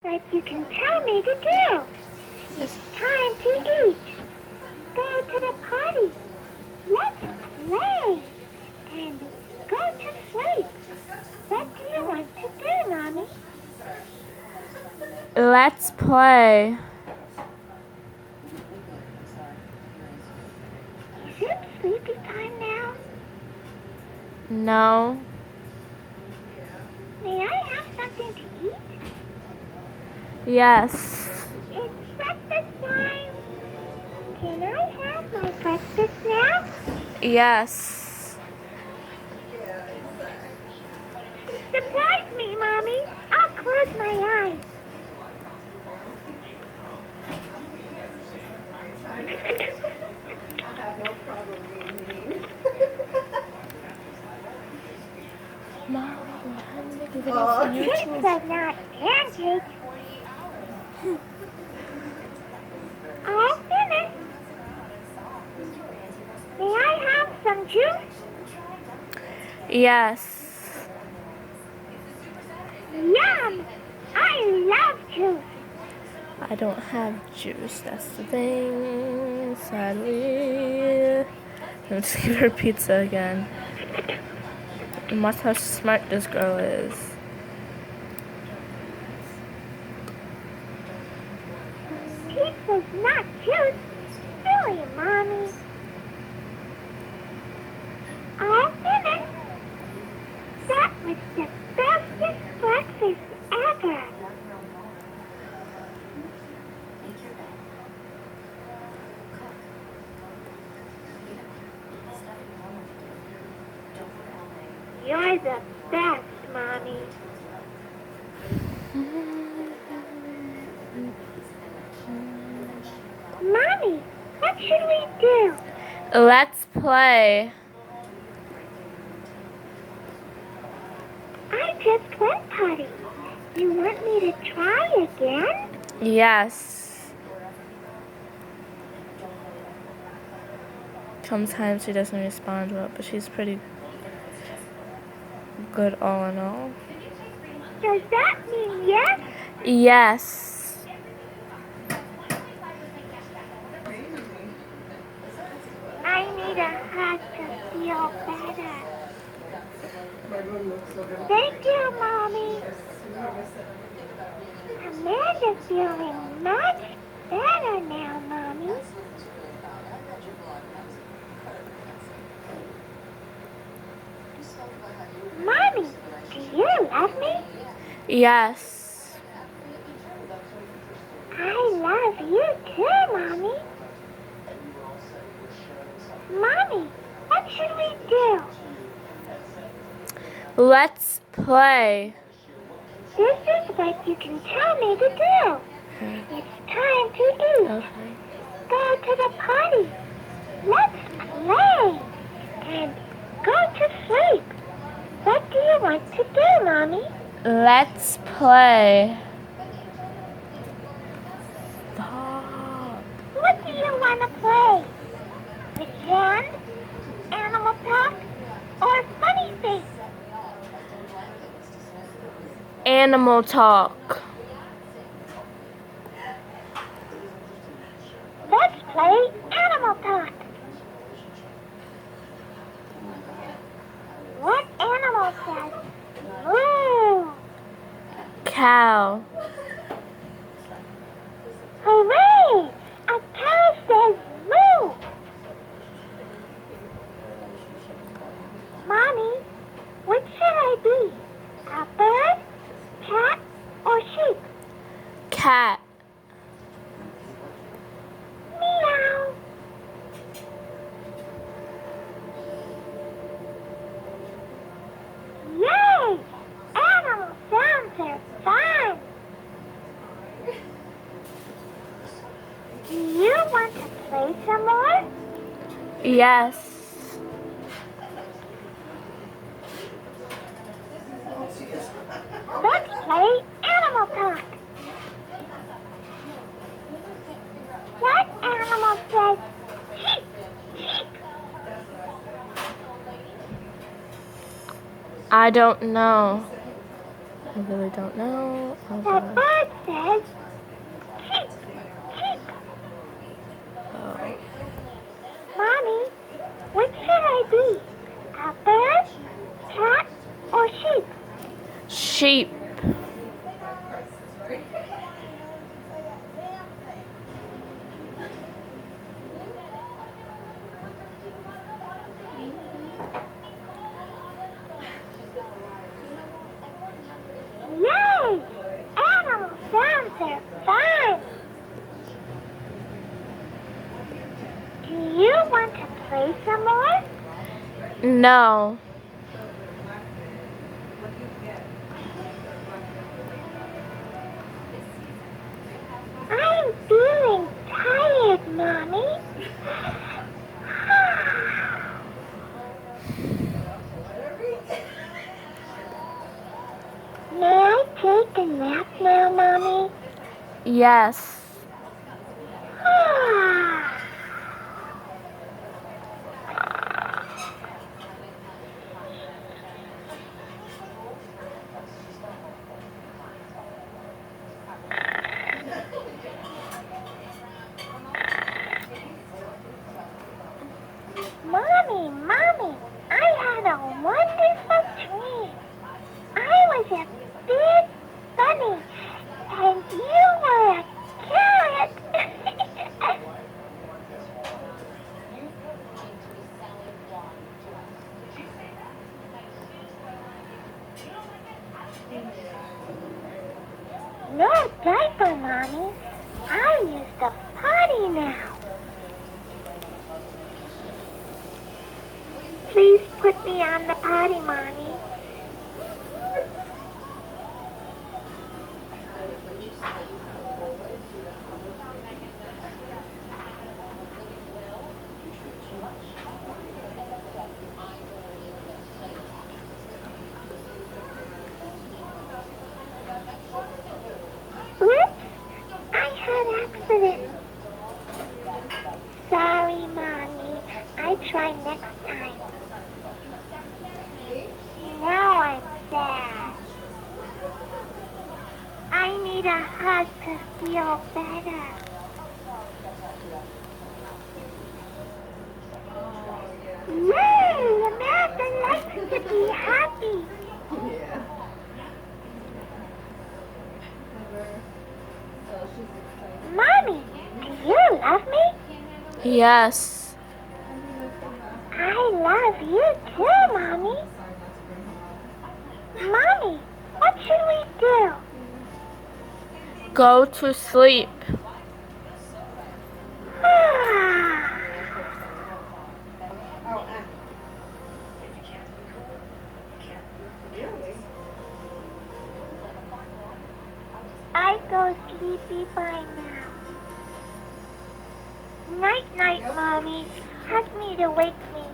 But you can tell me to do. It's time to eat. Go to the party. Let's play. And go to sleep. What do you want to do, Mommy? Let's play. Is it sleepy time now? No. May I have something to eat? Yes. It's breakfast time. Can I have my breakfast now? Yes. Surprise me, Mommy. I'll close my eyes. Cakes but not pancakes. All finished. May I have some juice? Yes. Yum! I love juice. I don't have juice, that's the thing, sadly. Let's give her pizza again. And watch how smart this girl is. Pizza's not juice. Silly, Mommy. All finished. That was the bestest breakfast ever. You're the best, Mommy. Mommy, what should we do? Let's play. I just went potty. You want me to try again? Yes. Sometimes she doesn't respond well, but she's pretty good all in all. Does that mean yes? Yes. I need a hug to feel better. Thank you, Mommy. Amanda's feeling much better now, Mommy. Mommy, do you love me? Yes. I love you too, Mommy. Mommy, what should we do? Let's play. This is what you can tell me to do. It's time to eat. Okay. Go to the party. Let's play. And go to sleep. What do you want to do, Mommy? Let's play. Stop. What do you want to play? Pretend, Animal Talk, or Funny Face? Animal talk. Let's play Animal Talk. What animal says moo? Cow. Hooray! A cow says moo. Mommy, what should I be? A bird, cat, or sheep? Cat. Meow. Yay! Animal sounds are fun. Do you want to play some more? Yes. Let's play Animal Talk. What animal says sheep? Sheep. I don't know. I really don't know. The bird says are fun. Do you want to play some more? No. I'm feeling tired, Mommy. May I take a nap now, Mommy? Yes. Mommy, I had a wonderful dream. I was a big bunny, and you were a carrot. No diaper, Mommy. I use the potty now. Please put me on the potty, Mommy. Whoops! I had accident. Sorry, Mommy. I try next time. Now I'm sad. I need a hug to feel better. Yay! America likes to be happy. Mommy, do you love me? Yes. I love you too, Mommy. Mommy, what should we do? Go to sleep. I go sleepy by now. Night, night, Mommy. Hug me to wake me.